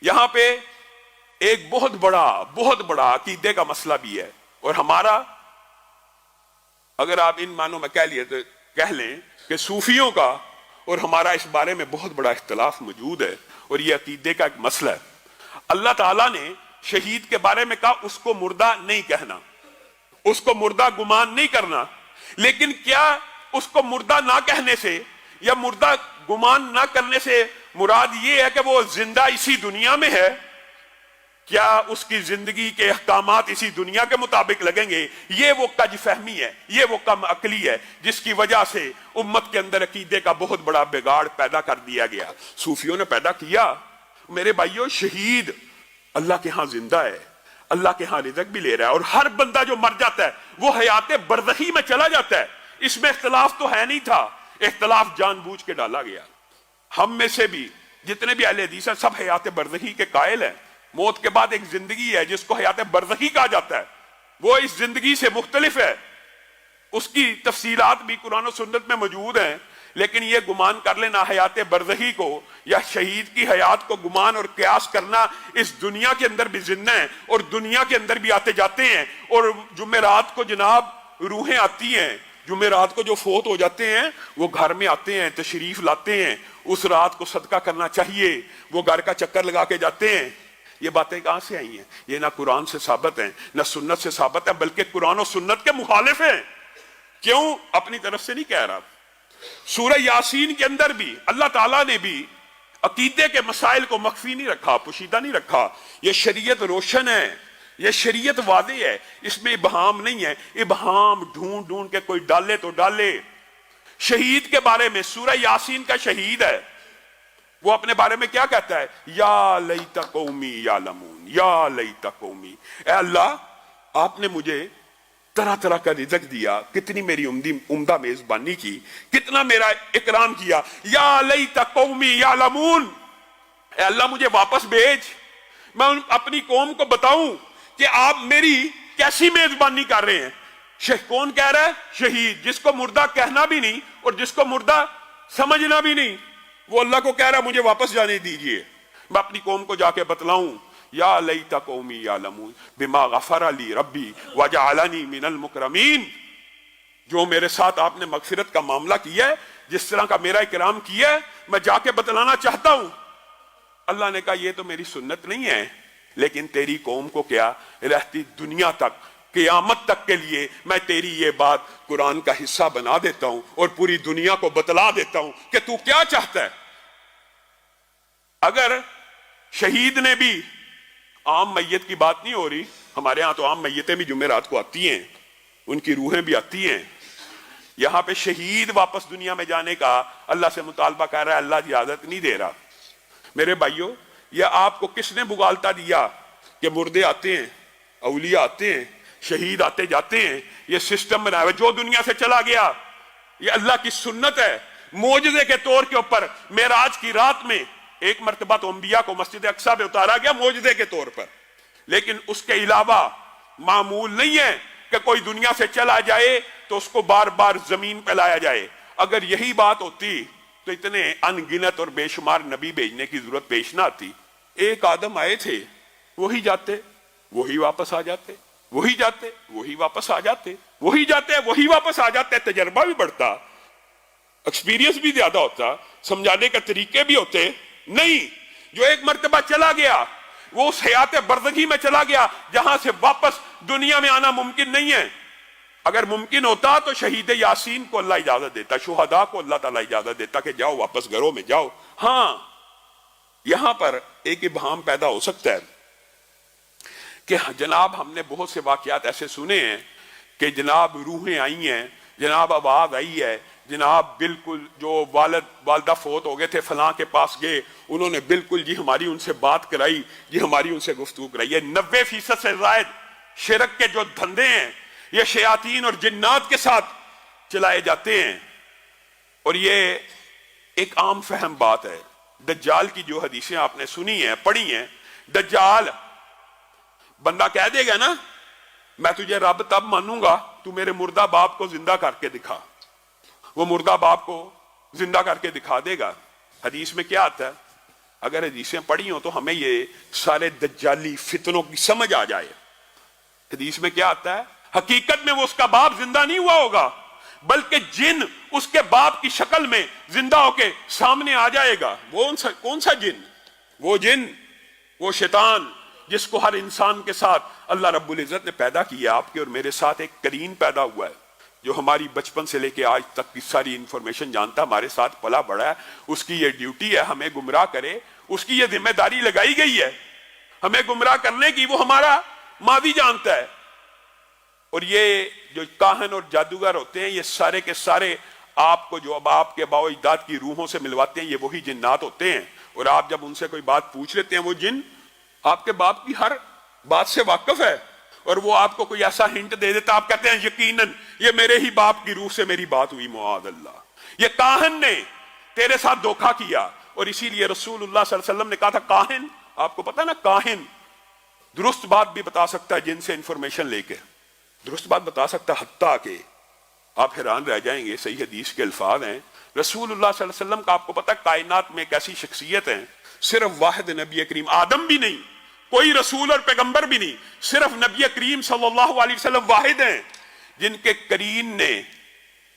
یہاں پہ ایک بہت بڑا عقیدے کا مسئلہ بھی ہے، اور ہمارا اگر آپ ان معنوں میں کہہ لیں کہ صوفیوں کا اور ہمارا اس بارے میں بہت بڑا اختلاف موجود ہے، اور یہ عقیدے کا ایک مسئلہ ہے۔ اللہ تعالیٰ نے شہید کے بارے میں کہا اس کو مردہ نہیں کہنا، اس کو مردہ گمان نہیں کرنا، لیکن کیا اس کو مردہ نہ کہنے سے یا مردہ گمان نہ کرنے سے مراد یہ ہے کہ وہ زندہ اسی دنیا میں ہے؟ کیا اس کی زندگی کے احکامات اسی دنیا کے مطابق لگیں گے؟ یہ وہ کج فہمی ہے، یہ وہ کم عقلی ہے جس کی وجہ سے امت کے اندر عقیدے کا بہت بڑا بگاڑ پیدا کر دیا گیا، صوفیوں نے پیدا کیا۔ میرے بھائیوں، شہید اللہ کے ہاں زندہ ہے، اللہ کے ہاں رزق بھی لے رہا ہے، اور ہر بندہ جو مر جاتا ہے وہ حیات برزخی میں چلا جاتا ہے۔ اس میں اختلاف تو ہے نہیں تھا، اختلاف جان بوجھ کے ڈالا گیا۔ ہم میں سے بھی جتنے بھی اہل حدیث ہیں سب حیات برزخی کے قائل ہیں۔ موت کے بعد ایک زندگی ہے جس کو حیات برزخی کہا جاتا ہے، وہ اس زندگی سے مختلف ہے، اس کی تفصیلات بھی قرآن و سنت میں موجود ہیں، لیکن یہ گمان کر لینا حیات برزخی کو یا شہید کی حیات کو گمان اور قیاس کرنا، اس دنیا کے اندر بھی زندہ ہیں اور دنیا کے اندر بھی آتے جاتے ہیں، اور جمعرات کو جناب روحیں آتی ہیں، جمعرات کو جو فوت ہو جاتے ہیں وہ گھر میں آتے ہیں، تشریف لاتے ہیں، اس رات کو صدقہ کرنا چاہیے، وہ گھر کا چکر لگا کے جاتے ہیں۔ یہ باتیں کہاں سے آئی ہیں؟ یہ نہ قرآن سے ثابت ہیں نہ سنت سے ثابت ہیں، بلکہ قرآن و سنت کے مخالف ہیں۔ کیوں؟ اپنی طرف سے نہیں کہہ رہا۔ سورہ یاسین کے اندر بھی اللہ تعالیٰ نے بھی عقیدے کے مسائل کو مخفی نہیں رکھا، پوشیدہ نہیں رکھا۔ یہ شریعت روشن ہے، یہ شریعت واضح ہے، اس میں ابہام نہیں ہے۔ ابہام ڈھونڈ ڈھونڈ کے کوئی ڈالے تو ڈالے۔ شہید کے بارے میں سورہ یاسین کا شہید ہے، وہ اپنے بارے میں کیا کہتا ہے؟ یا لیت قومی یعلمون، یا لیت قومی، اے اللہ آپ نے مجھے طرح طرح کا رزق دیا، کتنی میری عمدہ میزبانی کی، کتنا میرا اکرام کیا۔ یا لیت قومی یعلمون، اے اللہ مجھے واپس بھیج، میں اپنی قوم کو بتاؤں کہ آپ میری کیسی میزبانی کر رہے ہیں۔ کون کہہ رہا ہے؟ شہید، جس کو مردہ کہنا بھی نہیں اور جس کو مردہ سمجھنا بھی نہیں، وہ اللہ کو کہہ رہا مجھے واپس جانے دیجئے، میں اپنی قوم کو جا کے بتلاؤں۔ یا لیت قومی یعلمون بما غفر لی ربی وجعلنی من المکرمین، جو میرے ساتھ آپ نے مغفرت کا معاملہ کیا ہے، جس طرح کا میرا اکرام کیا ہے، میں جا کے بتلانا چاہتا ہوں۔ اللہ نے کہا یہ تو میری سنت نہیں ہے، لیکن تیری قوم کو کیا رہتی دنیا تک، قیامت تک کے لیے میں تیری یہ بات قرآن کا حصہ بنا دیتا ہوں اور پوری دنیا کو بتلا دیتا ہوں کہ تو کیا چاہتا ہے۔ اگر شہید نے بھی، عام میت کی بات نہیں ہو رہی، ہمارے ہاں تو عام میتیں بھی جمعرات کو آتی ہیں، ان کی روحیں بھی آتی ہیں، یہاں پہ شہید واپس دنیا میں جانے کا اللہ سے مطالبہ کر رہا ہے، اللہ اجازت نہیں دے رہا۔ میرے بھائیوں، یہ آپ کو کس نے بگالتا دیا کہ مردے آتے ہیں، اولیاء آتے ہیں، شہید آتے جاتے ہیں؟ یہ سسٹم بنا ہوا جو دنیا سے چلا گیا، یہ اللہ کی سنت ہے۔ معجزے کے طور کے اوپر معراج کی رات میں ایک مرتبہ تو انبیاء کو مسجد اقصیٰ پہ اتارا گیا معجزے کے طور پر، لیکن اس کے علاوہ معمول نہیں ہے کہ کوئی دنیا سے چلا جائے تو اس کو بار بار زمین پہ لایا جائے۔ اگر یہی بات ہوتی تو اتنے ان گنت اور بے شمار نبی بھیجنے کی ضرورت پیش نہ آتی۔ ایک آدم آئے تھے، وہی جاتے، وہی واپس آ جاتے، وہی جاتے، وہی واپس آ جاتے، وہی جاتے، وہی واپس آ جاتے۔ تجربہ بھی بڑھتا، ایکسپیرینس بھی زیادہ ہوتا، سمجھانے کے طریقے بھی ہوتے۔ نہیں، جو ایک مرتبہ چلا گیا وہ اس حیات برزخی میں چلا گیا جہاں سے واپس دنیا میں آنا ممکن نہیں ہے۔ اگر ممکن ہوتا تو شہید یاسین کو اللہ اجازت دیتا، شہداء کو اللہ تعالیٰ اجازت دیتا کہ جاؤ واپس گھروں میں جاؤ۔ ہاں، یہاں پر ایک ابہام پیدا ہو سکتا ہے کہ جناب ہم نے بہت سے واقعات ایسے سنے ہیں کہ جناب روحیں آئی ہیں، جناب آواز آئی ہے، جناب بالکل جو والدہ فوت ہو گئے تھے فلاں کے پاس گئے، انہوں نے بالکل جی ہماری ان سے بات کرائی، جی ہماری ان سے گفتگو کرائی۔ یہ 90% سے زائد شرک کے جو دھندے ہیں یہ شیاطین اور جنات کے ساتھ چلائے جاتے ہیں، اور یہ ایک عام فہم بات ہے۔ دجال کی جو حدیثیں آپ نے سنی ہیں، پڑھی ہیں، دجال بندہ کہہ دے گا نا میں تجھے رب تب مانوں گا تو میرے مردہ باپ کو زندہ کر کے دکھا، وہ مردہ باپ کو زندہ کر کے دکھا دے گا۔ حدیث میں کیا آتا ہے؟ اگر حدیثیں پڑھی ہوں تو ہمیں یہ سارے دجالی فتنوں کی سمجھ آ جائے. حدیث میں کیا آتا ہے؟ حقیقت میں وہ اس کا باپ زندہ نہیں ہوا ہوگا بلکہ جن اس کے باپ کی شکل میں زندہ ہو کے سامنے آ جائے گا. وہ کون سا جن؟ وہ جن، وہ شیطان جس کو ہر انسان کے ساتھ اللہ رب العزت نے پیدا کیا. آپ کے اور میرے ساتھ ایک کرین پیدا ہوا ہے جو ہماری بچپن سے لے کے آج تک کی ساری انفارمیشن جانتا، ہمارے ساتھ پلا بڑا ہے. اس کی یہ ڈیوٹی ہے ہمیں گمراہ کرے، اس کی یہ ذمہ داری لگائی گئی ہے ہمیں گمراہ کرنے کی. وہ ہمارا ماضی جانتا ہے. اور یہ جو کاہن اور جادوگر ہوتے ہیں یہ سارے کے سارے آپ کو جو اب آپ کے باو اجداد کی روحوں سے ملواتے ہیں، یہ وہی جنات ہوتے ہیں. اور آپ جب ان سے کوئی بات پوچھ لیتے ہیں وہ جن آپ کے باپ کی ہر بات سے واقف ہے اور وہ آپ کو کوئی ایسا ہنٹ دے دیتا، آپ کہتے ہیں یقیناً یہ میرے ہی باپ کی روح سے میری بات ہوئی. معاذ اللہ، یہ کاہن نے تیرے ساتھ دھوکا کیا. اور اسی لیے رسول اللہ صلی اللہ علیہ وسلم نے کہا تھا کاہن، آپ کو پتا نا کاہن درست بات بھی بتا سکتا ہے جن سے انفارمیشن لے کے درست بات بتا سکتا، حتیٰ کہ آپ حیران رہ جائیں گے. صحیح حدیث کے الفاظ ہیں رسول اللہ صلی اللہ علیہ وسلم کا. آپ کو پتا کائنات میں ایک ایسی شخصیت ہے، صرف واحد نبی کریم، آدم بھی نہیں، کوئی رسول اور پیغمبر بھی نہیں، صرف نبی کریم صلی اللہ علیہ وسلم واحد ہیں جن کے کرین نے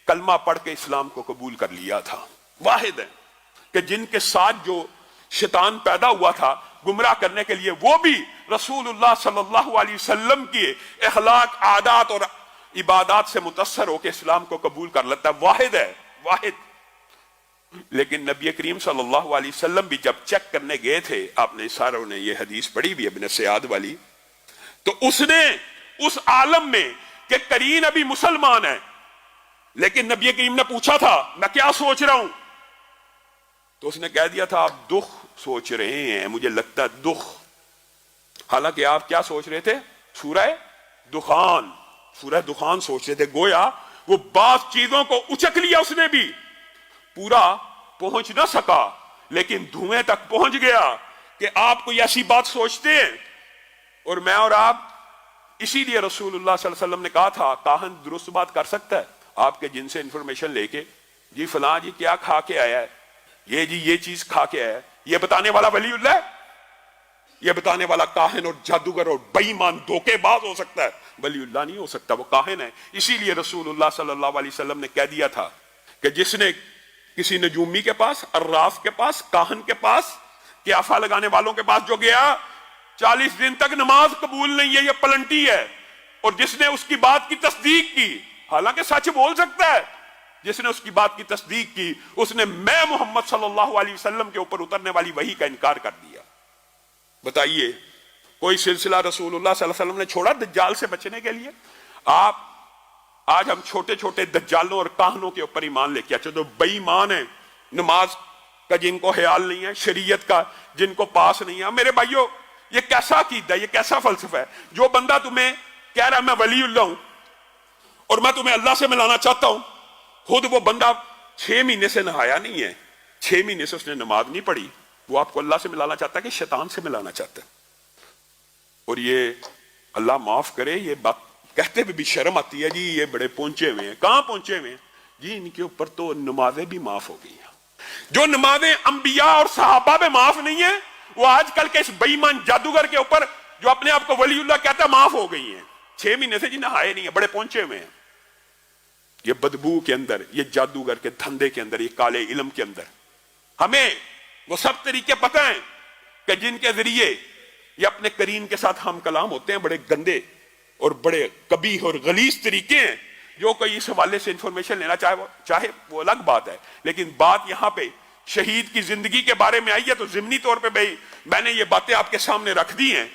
کلمہ پڑھ کے اسلام کو قبول کر لیا تھا. واحد ہیں کہ جن کے ساتھ جو شیطان پیدا ہوا تھا گمراہ کرنے کے لیے، وہ بھی رسول اللہ صلی اللہ علیہ وسلم کی اخلاق، عادات اور عبادات سے متاثر ہو کے اسلام کو قبول کر لیتا ہے. واحد ہے، واحد. لیکن نبی کریم صلی اللہ علیہ وسلم بھی جب چیک کرنے گئے تھے، آپ نے ساروں نے یہ حدیث پڑھی بھی ابن سیاد والی، تو اس نے اس عالم میں کہ کرین ابھی مسلمان ہے لیکن نبی کریم نے پوچھا تھا میں کیا سوچ رہا ہوں، تو اس نے کہہ دیا تھا آپ دکھ سوچ رہے ہیں، مجھے لگتا ہے دکھ. حالانکہ آپ کیا سوچ رہے تھے؟ سورہ دخان، سورہ دخان سوچ رہے تھے. گویا وہ بعض چیزوں کو اچک لیا اس نے بھی، پورا پہنچ نہ سکا لیکن دھوئیں تک پہنچ گیا کہ آپ کوئی ایسی بات سوچتے ہیں اور میں اور آپ. اسی لیے رسول اللہ صلی اللہ علیہ وسلم نے کہا تھا کاہن درست بات کر سکتا ہے آپ کے جن سے انفارمیشن لے کے، جی فلاں جی کیا کھا کے آیا ہے، یہ جی یہ چیز کھا کے آیا ہے، یہ بتانے والا ولی اللہ ہے؟ یہ بتانے والا کاہن اور جادوگر اور بے ایمان دھوکے باز ہو سکتا ہے، ولی اللہ نہیں ہو سکتا، وہ کاہن ہے. اسی لیے رسول اللہ صلی اللہ علیہ وسلم نے کہہ دیا تھا کہ جس نے کسی نجومی کے پاس، عراف کے پاس، کاہن کے پاس، قیافہ لگانے والوں کے پاس جو گیا 40 دن تک نماز قبول نہیں ہے، یہ پلنٹی ہے. اور جس نے اس کی بات کی تصدیق کی، حالانکہ سچ بول سکتا ہے، جس نے اس کی بات کی تصدیق کی اس نے میں محمد صلی اللہ علیہ وسلم کے اوپر اترنے والی وحی کا انکار کر دیا. بتائیے کوئی سلسلہ رسول اللہ صلی اللہ علیہ وسلم نے چھوڑا دجال سے بچنے کے لیے؟ آپ آج ہم چھوٹے چھوٹے دجالوں اور کاہنوں کے اوپر ایمان لے کے اچھا تو بے ایمان ہیں، نماز کا جن کو خیال نہیں ہے، شریعت کا جن کو پاس نہیں ہے. میرے بھائیوں یہ کیسا عقیدہ ہے، یہ کیسا فلسفہ ہے؟ جو بندہ تمہیں کہہ رہا ہے میں ولی اللہ ہوں اور میں تمہیں اللہ سے ملانا چاہتا ہوں، خود وہ بندہ 6 مہینے سے نہایا نہیں ہے، 6 مہینے سے اس نے نماز نہیں پڑھی، وہ آپ کو اللہ سے ملانا چاہتا ہے کہ شیطان سے ملانا چاہتا ہے. اور یہ اللہ معاف کرے یہ بات کہتے ہوئے بھی شرم آتی ہے، جی یہ بڑے پہنچے ہوئے ہیں. کہاں پہنچے ہوئے ہیں جی؟ ان کے اوپر تو نمازیں بھی معاف ہو گئی ہیں. جو نمازیں انبیاء اور صحابہ میں معاف نہیں ہیں وہ آج کل کے اس بے ایمان جادوگر کے اوپر جو اپنے آپ کو ولی اللہ کہتا ہے معاف ہو گئی ہیں. 6 مہینے سے جی نہائے نہیں ہیں، بڑے پہنچے ہوئے ہیں. یہ بدبو کے اندر، یہ جادوگر کے دھندے کے اندر، یہ کالے علم کے اندر ہمیں وہ سب طریقے پتہ ہیں کہ جن کے ذریعے یہ اپنے کرین کے ساتھ ہم کلام ہوتے ہیں. بڑے گندے اور بڑے قبیح اور غلیظ طریقے ہیں. جو کوئی اس حوالے سے انفارمیشن لینا چاہے وہ الگ بات ہے، لیکن بات یہاں پہ شہید کی زندگی کے بارے میں آئی ہے تو ضمنی طور پہ بھائی میں نے یہ باتیں آپ کے سامنے رکھ دی ہیں